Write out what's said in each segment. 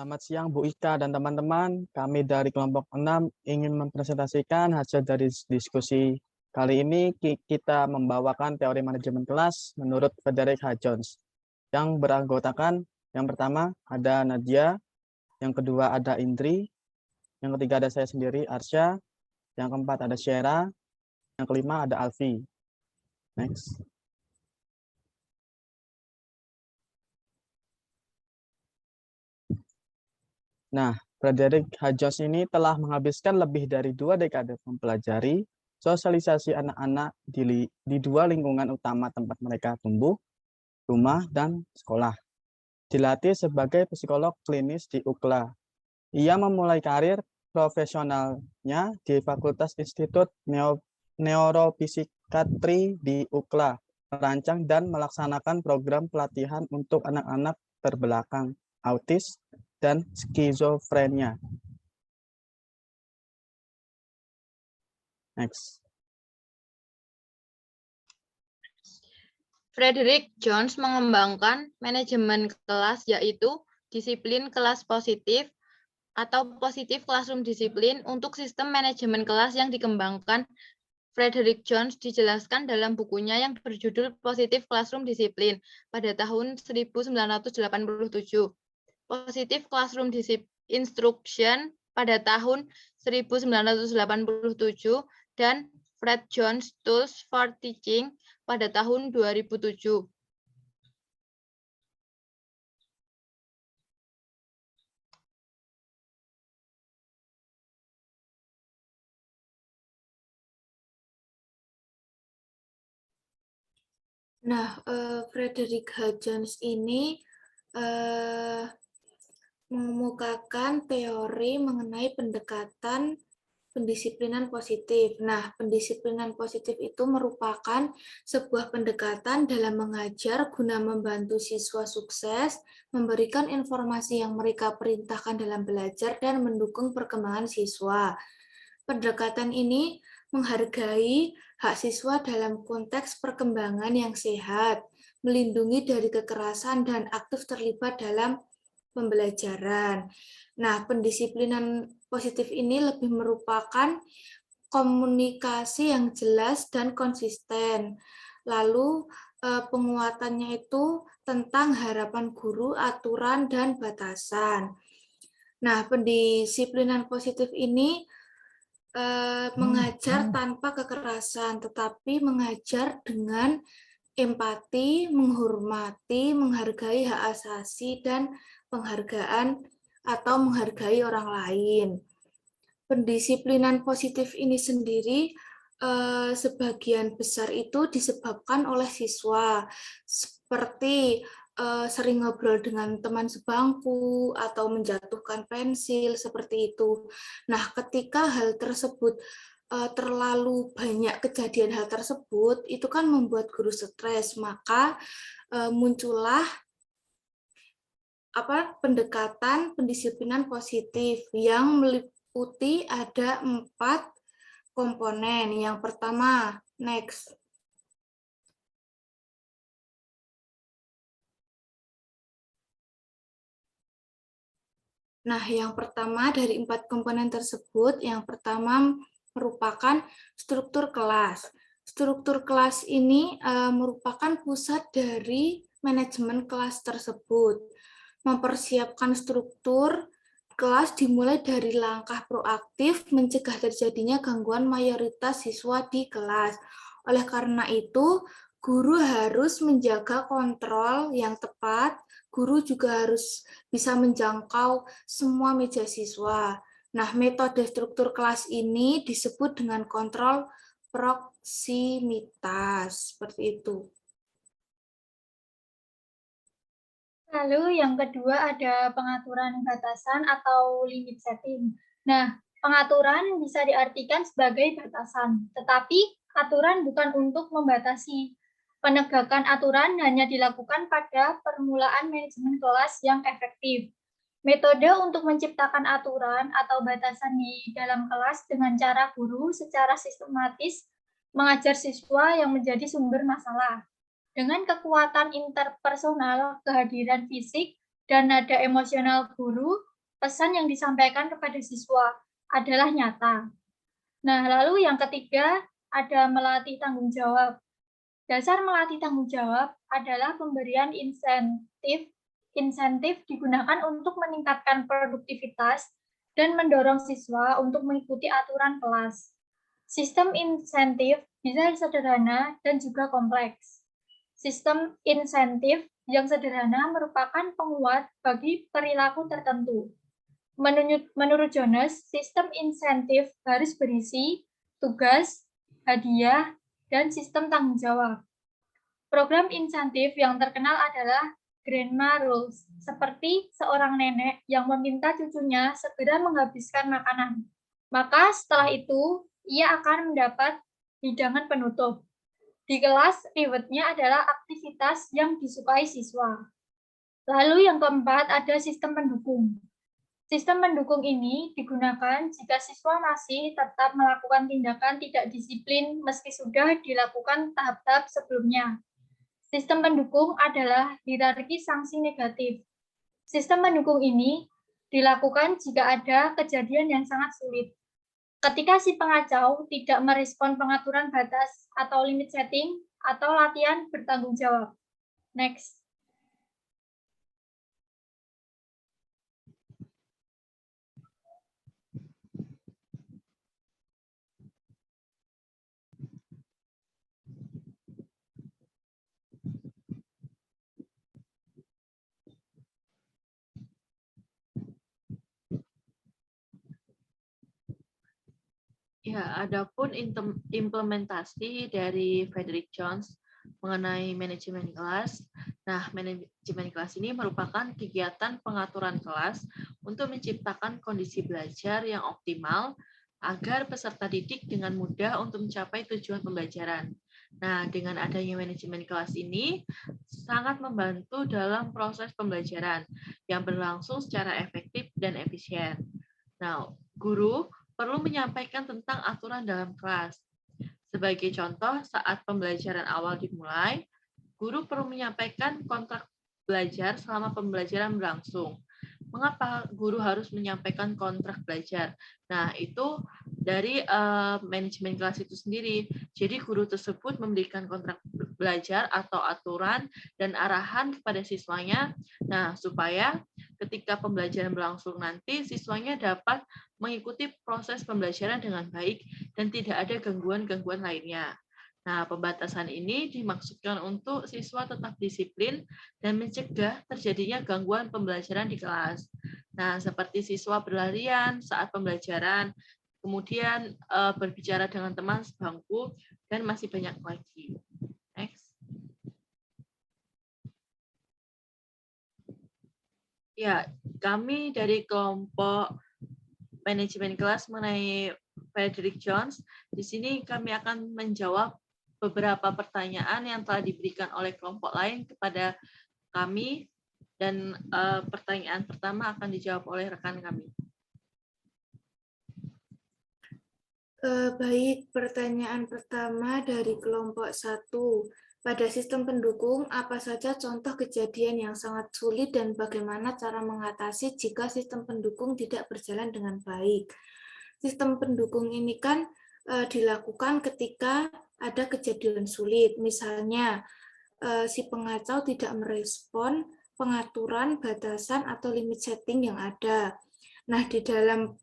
Selamat siang Bu Ika dan teman-teman. Kami dari kelompok 6 ingin mempresentasikan hasil dari diskusi. Kali ini kita membawakan teori manajemen kelas menurut Frederick H. Jones. Yang beranggotakan, yang pertama ada Nadia, yang kedua ada Indri, yang ketiga ada saya sendiri, Arsya, yang keempat ada Syera, yang kelima ada Alfi. Next. Nah, Frederick H. Jones ini telah menghabiskan lebih dari 2 dekade mempelajari sosialisasi anak-anak di dua lingkungan utama tempat mereka tumbuh, rumah dan sekolah. Dilatih sebagai psikolog klinis di UCLA. Ia memulai karir profesionalnya di Fakultas Institut Neuropsikatri di UCLA, merancang dan melaksanakan program pelatihan untuk anak-anak terbelakang autis dan skizofrenia. Next. Frederick Jones mengembangkan manajemen kelas, yaitu disiplin kelas positif atau positif classroom disiplin untuk sistem manajemen kelas yang dikembangkan. Frederick Jones dijelaskan dalam bukunya yang berjudul Positive Classroom Discipline pada tahun 1987. Positive Classroom Instruction pada tahun 1987 dan Fred Jones Tools for Teaching pada tahun 2007. Nah, Frederick H. Jones ini mengemukakan teori mengenai pendekatan pendisiplinan positif. Nah, pendisiplinan positif itu merupakan sebuah pendekatan dalam mengajar guna membantu siswa sukses, memberikan informasi yang mereka perintahkan dalam belajar, dan mendukung perkembangan siswa. Pendekatan ini menghargai hak siswa dalam konteks perkembangan yang sehat, melindungi dari kekerasan, dan aktif terlibat dalam pembelajaran. Nah, pendisiplinan positif ini lebih merupakan komunikasi yang jelas dan konsisten. Lalu penguatannya itu tentang harapan guru, aturan, dan batasan. Nah, pendisiplinan positif ini mengajar tanpa kekerasan, tetapi mengajar dengan empati, menghormati, menghargai hak asasi, dan penghargaan atau menghargai orang lain. Pendisiplinan positif ini sendiri sebagian besar itu disebabkan oleh siswa, seperti sering ngobrol dengan teman sebangku atau menjatuhkan pensil seperti itu. Nah, ketika hal tersebut terlalu banyak kejadian hal tersebut, itu kan membuat guru stres, maka muncullah pendekatan pendisiplinan positif yang meliputi ada 4 komponen. Yang pertama, next. Nah, yang pertama dari 4 komponen tersebut, yang pertama merupakan struktur kelas. Struktur kelas ini merupakan pusat dari manajemen kelas tersebut. Mempersiapkan struktur kelas dimulai dari langkah proaktif mencegah terjadinya gangguan mayoritas siswa di kelas. Oleh karena itu, guru harus menjaga kontrol yang tepat, guru juga harus bisa menjangkau semua meja siswa. Nah, metode struktur kelas ini disebut dengan kontrol proksimitas, seperti itu. Lalu yang kedua ada pengaturan batasan atau limit setting. Nah, pengaturan bisa diartikan sebagai batasan, tetapi aturan bukan untuk membatasi. Penegakan aturan hanya dilakukan pada permulaan manajemen kelas yang efektif. Metode untuk menciptakan aturan atau batasan di dalam kelas dengan cara guru secara sistematis mengajar siswa yang menjadi sumber masalah. Dengan kekuatan interpersonal, kehadiran fisik, dan nada emosional guru, pesan yang disampaikan kepada siswa adalah nyata. Nah, lalu yang ketiga ada melatih tanggung jawab. Dasar melatih tanggung jawab adalah pemberian insentif. Insentif digunakan untuk meningkatkan produktivitas dan mendorong siswa untuk mengikuti aturan kelas. Sistem insentif bisa sederhana dan juga kompleks. Sistem insentif yang sederhana merupakan penguat bagi perilaku tertentu. Menurut Jones, sistem insentif harus berisi tugas, hadiah, dan sistem tanggung jawab. Program insentif yang terkenal adalah Grandma Rules, seperti seorang nenek yang meminta cucunya segera menghabiskan makanan. Maka setelah itu, ia akan mendapat hidangan penutup. Di kelas, reward-nya adalah aktivitas yang disukai siswa. Lalu yang keempat ada sistem pendukung. Sistem pendukung ini digunakan jika siswa masih tetap melakukan tindakan tidak disiplin meski sudah dilakukan tahap-tahap sebelumnya. Sistem pendukung adalah hierarki sanksi negatif. Sistem pendukung ini dilakukan jika ada kejadian yang sangat sulit. Ketika si pengacau tidak merespon pengaturan batas atau limit setting atau latihan bertanggung jawab. Next. Ya, adapun implementasi dari Frederick Jones mengenai manajemen kelas. Nah, manajemen kelas ini merupakan kegiatan pengaturan kelas untuk menciptakan kondisi belajar yang optimal agar peserta didik dengan mudah untuk mencapai tujuan pembelajaran. Nah, dengan adanya manajemen kelas ini sangat membantu dalam proses pembelajaran yang berlangsung secara efektif dan efisien. Nah, guru perlu menyampaikan tentang aturan dalam kelas. Sebagai contoh, saat pembelajaran awal dimulai, guru perlu menyampaikan kontrak belajar selama pembelajaran berlangsung. Mengapa guru harus menyampaikan kontrak belajar? Nah, itu dari manajemen kelas itu sendiri. Jadi, guru tersebut memberikan kontrak belajar atau aturan dan arahan kepada siswanya. Nah, supaya ketika pembelajaran berlangsung nanti, siswanya dapat mengikuti proses pembelajaran dengan baik dan tidak ada gangguan-gangguan lainnya. Nah, pembatasan ini dimaksudkan untuk siswa tetap disiplin dan mencegah terjadinya gangguan pembelajaran di kelas. Nah, seperti siswa berlarian saat pembelajaran, kemudian berbicara dengan teman sebangku, dan masih banyak lagi. Next. Ya, kami dari kelompok manajemen kelas mengenai Frederick Jones, di sini kami akan menjawab beberapa pertanyaan yang telah diberikan oleh kelompok lain kepada kami, dan pertanyaan pertama akan dijawab oleh rekan kami. Baik, pertanyaan pertama dari kelompok 1. Pada sistem pendukung, apa saja contoh kejadian yang sangat sulit dan bagaimana cara mengatasi jika sistem pendukung tidak berjalan dengan baik? Sistem pendukung ini kan dilakukan ketika ada kejadian sulit, misalnya si pengacau tidak merespon pengaturan, batasan, atau limit setting yang ada. Nah, di dalam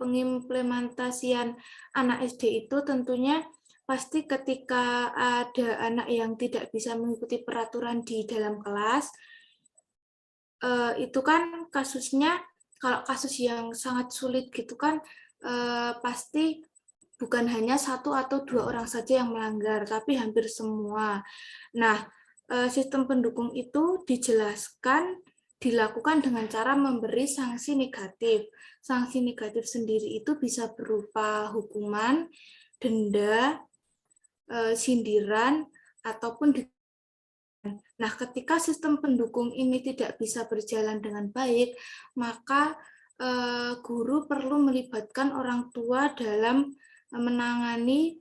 pengimplementasian anak SD itu tentunya pasti ketika ada anak yang tidak bisa mengikuti peraturan di dalam kelas, itu kan kasusnya, kalau kasus yang sangat sulit gitu kan, pasti bukan hanya 1 atau 2 orang saja yang melanggar, tapi hampir semua. Nah, sistem pendukung itu dijelaskan dilakukan dengan cara memberi sanksi negatif. Sanksi negatif sendiri itu bisa berupa hukuman, denda, sindiran, ataupun. Nah, ketika sistem pendukung ini tidak bisa berjalan dengan baik, maka guru perlu melibatkan orang tua dalam menangani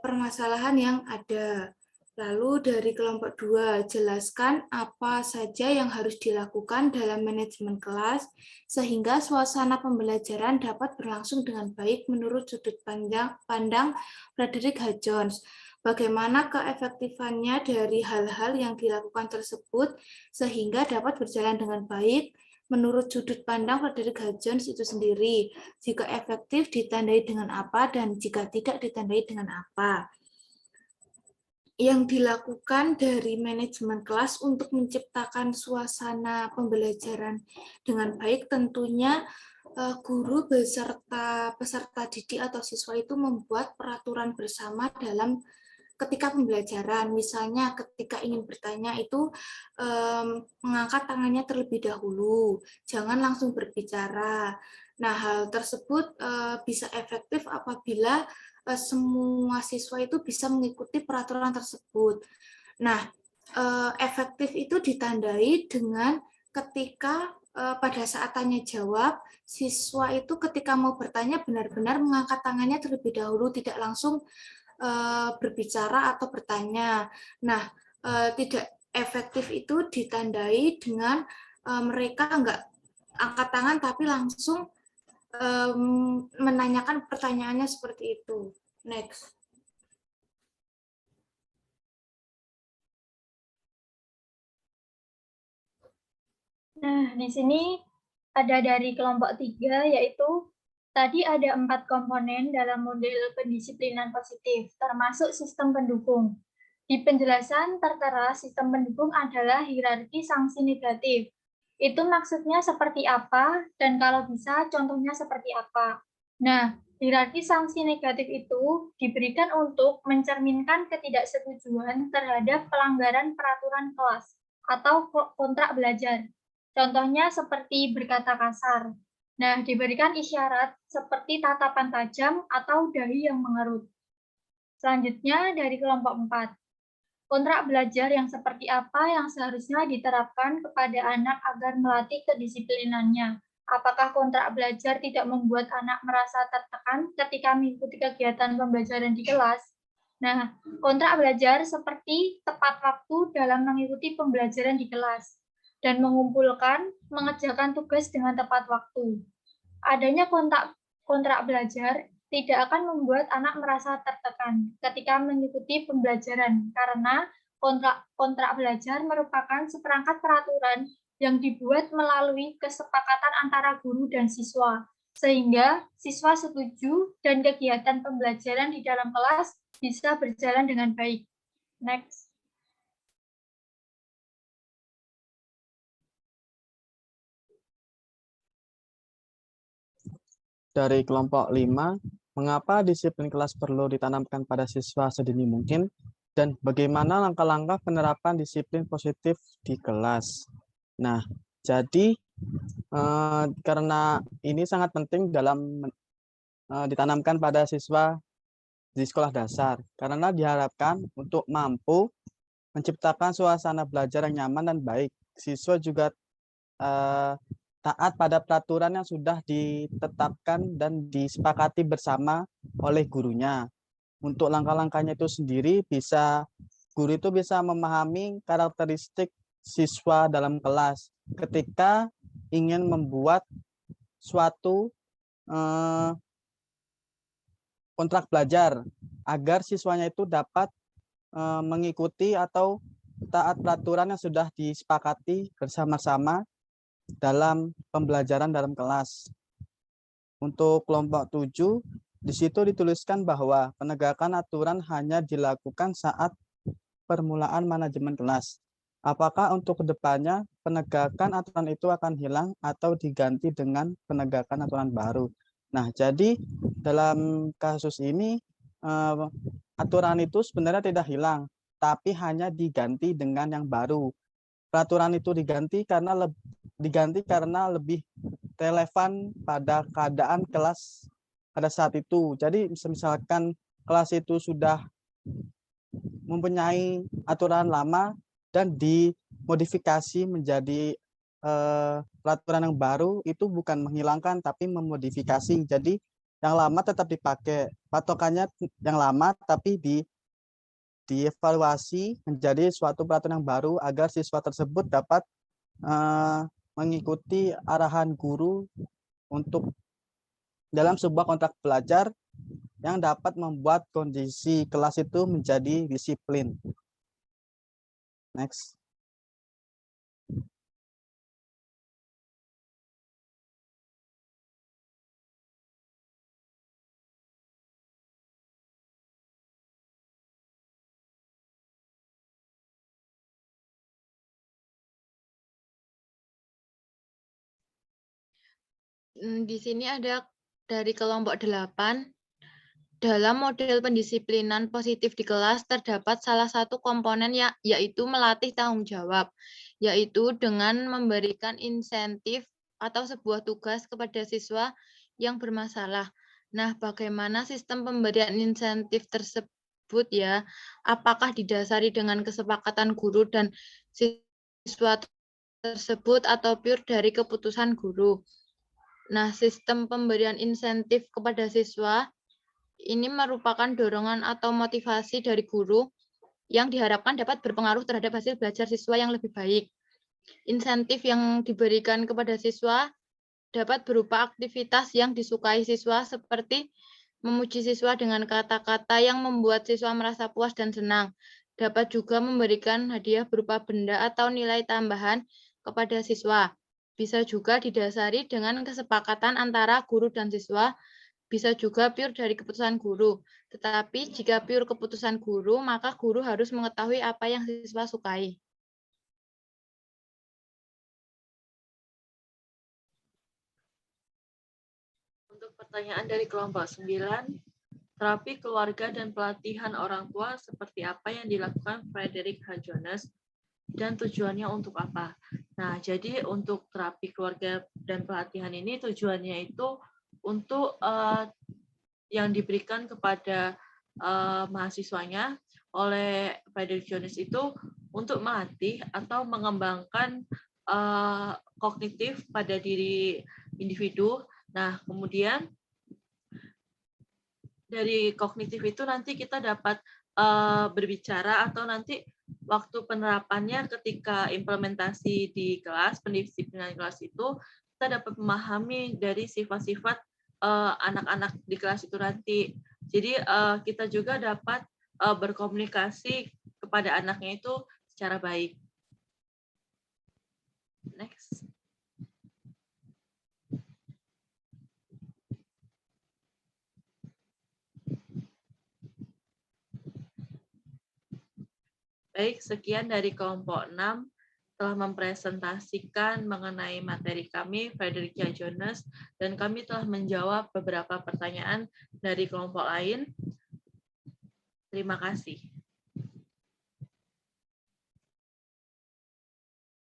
permasalahan yang ada. Lalu dari kelompok 2, jelaskan apa saja yang harus dilakukan dalam manajemen kelas sehingga suasana pembelajaran dapat berlangsung dengan baik menurut sudut pandang Frederick H. Jones. Bagaimana keefektifannya dari hal-hal yang dilakukan tersebut sehingga dapat berjalan dengan baik menurut sudut pandang Frederick H. Jones itu sendiri. Jika efektif ditandai dengan apa dan jika tidak ditandai dengan apa. Yang dilakukan dari manajemen kelas untuk menciptakan suasana pembelajaran dengan baik tentunya guru beserta peserta didik atau siswa itu membuat peraturan bersama dalam ketika pembelajaran. Misalnya ketika ingin bertanya itu mengangkat tangannya terlebih dahulu, jangan langsung berbicara. Nah, hal tersebut bisa efektif apabila semua siswa itu bisa mengikuti peraturan tersebut. Nah, efektif itu ditandai dengan ketika pada saat tanya jawab, siswa itu ketika mau bertanya benar-benar mengangkat tangannya terlebih dahulu, tidak langsung berbicara atau bertanya. Nah, tidak efektif itu ditandai dengan mereka enggak angkat tangan tapi langsung menanyakan pertanyaannya seperti itu. Next. Nah, di sini ada dari kelompok 3, yaitu tadi ada 4 komponen dalam model pendisiplinan positif, termasuk sistem pendukung. Di penjelasan tertera sistem pendukung adalah hierarki sanksi negatif. Itu maksudnya seperti apa, dan kalau bisa contohnya seperti apa. Nah, hierarki sanksi negatif itu diberikan untuk mencerminkan ketidaksetujuan terhadap pelanggaran peraturan kelas atau kontrak belajar. Contohnya seperti berkata kasar. Nah, diberikan isyarat seperti tatapan tajam atau dahi yang mengerut. Selanjutnya dari kelompok 4. Kontrak belajar yang seperti apa yang seharusnya diterapkan kepada anak agar melatih kedisiplinannya? Apakah kontrak belajar tidak membuat anak merasa tertekan ketika mengikuti kegiatan pembelajaran di kelas? Nah, kontrak belajar seperti tepat waktu dalam mengikuti pembelajaran di kelas dan mengumpulkan, mengerjakan tugas dengan tepat waktu. Adanya kontrak belajar tidak akan membuat anak merasa tertekan ketika mengikuti pembelajaran karena kontrak belajar merupakan seperangkat peraturan yang dibuat melalui kesepakatan antara guru dan siswa, sehingga siswa setuju dan kegiatan pembelajaran di dalam kelas bisa berjalan dengan baik. Next. Dari kelompok 5, mengapa disiplin kelas perlu ditanamkan pada siswa sedini mungkin, dan bagaimana langkah-langkah penerapan disiplin positif di kelas. Nah, jadi karena ini sangat penting dalam ditanamkan pada siswa di sekolah dasar, karena diharapkan untuk mampu menciptakan suasana belajar yang nyaman dan baik. Siswa juga taat pada peraturan yang sudah ditetapkan dan disepakati bersama oleh gurunya. Untuk langkah-langkahnya itu sendiri guru itu bisa memahami karakteristik siswa dalam kelas ketika ingin membuat suatu kontrak belajar agar siswanya itu dapat mengikuti atau taat peraturan yang sudah disepakati bersama-sama dalam pembelajaran dalam kelas. Untuk kelompok 7, di situ dituliskan bahwa penegakan aturan hanya dilakukan saat permulaan manajemen kelas. Apakah untuk kedepannya penegakan aturan itu akan hilang atau diganti dengan penegakan aturan baru? Nah, jadi dalam kasus ini aturan itu sebenarnya tidak hilang, tapi hanya diganti dengan yang baru. Peraturan itu diganti karena lebih relevan pada keadaan kelas pada saat itu. Jadi misalkan kelas itu sudah mempunyai aturan lama dan dimodifikasi menjadi peraturan yang baru, itu bukan menghilangkan tapi memodifikasi. Jadi yang lama tetap dipakai, patokannya yang lama tapi dievaluasi menjadi suatu peraturan yang baru agar siswa tersebut dapat mengikuti arahan guru untuk dalam sebuah kontrak belajar yang dapat membuat kondisi kelas itu menjadi disiplin. Next. Di sini ada dari kelompok 8. Dalam model pendisiplinan positif di kelas terdapat salah satu komponen yaitu melatih tanggung jawab, yaitu dengan memberikan insentif atau sebuah tugas kepada siswa yang bermasalah. Nah, bagaimana sistem pemberian insentif tersebut ya? Apakah didasari dengan kesepakatan guru dan siswa tersebut atau pure dari keputusan guru? Nah, sistem pemberian insentif kepada siswa ini merupakan dorongan atau motivasi dari guru yang diharapkan dapat berpengaruh terhadap hasil belajar siswa yang lebih baik. Insentif yang diberikan kepada siswa dapat berupa aktivitas yang disukai siswa seperti memuji siswa dengan kata-kata yang membuat siswa merasa puas dan senang. Dapat juga memberikan hadiah berupa benda atau nilai tambahan kepada siswa. Bisa juga didasari dengan kesepakatan antara guru dan siswa. Bisa juga pure dari keputusan guru. Tetapi jika pure keputusan guru, maka guru harus mengetahui apa yang siswa sukai. Untuk pertanyaan dari kelompok 9, terapi keluarga dan pelatihan orang tua seperti apa yang dilakukan Frederick H. Jones dan tujuannya untuk apa? Nah, jadi untuk terapi keluarga dan pelatihan ini tujuannya itu untuk yang diberikan kepada mahasiswanya oleh Frederick Jones itu untuk melatih atau mengembangkan kognitif pada diri individu. Nah, kemudian dari kognitif itu nanti kita dapat berbicara atau nanti waktu penerapannya ketika implementasi di kelas, pendisiplinan kelas itu, kita dapat memahami dari sifat-sifat anak-anak di kelas itu nanti. Jadi kita juga dapat berkomunikasi kepada anaknya itu secara baik. Next. Baik, sekian dari kelompok 6 telah mempresentasikan mengenai materi kami, Frederick J. Jones, dan kami telah menjawab beberapa pertanyaan dari kelompok lain. Terima kasih.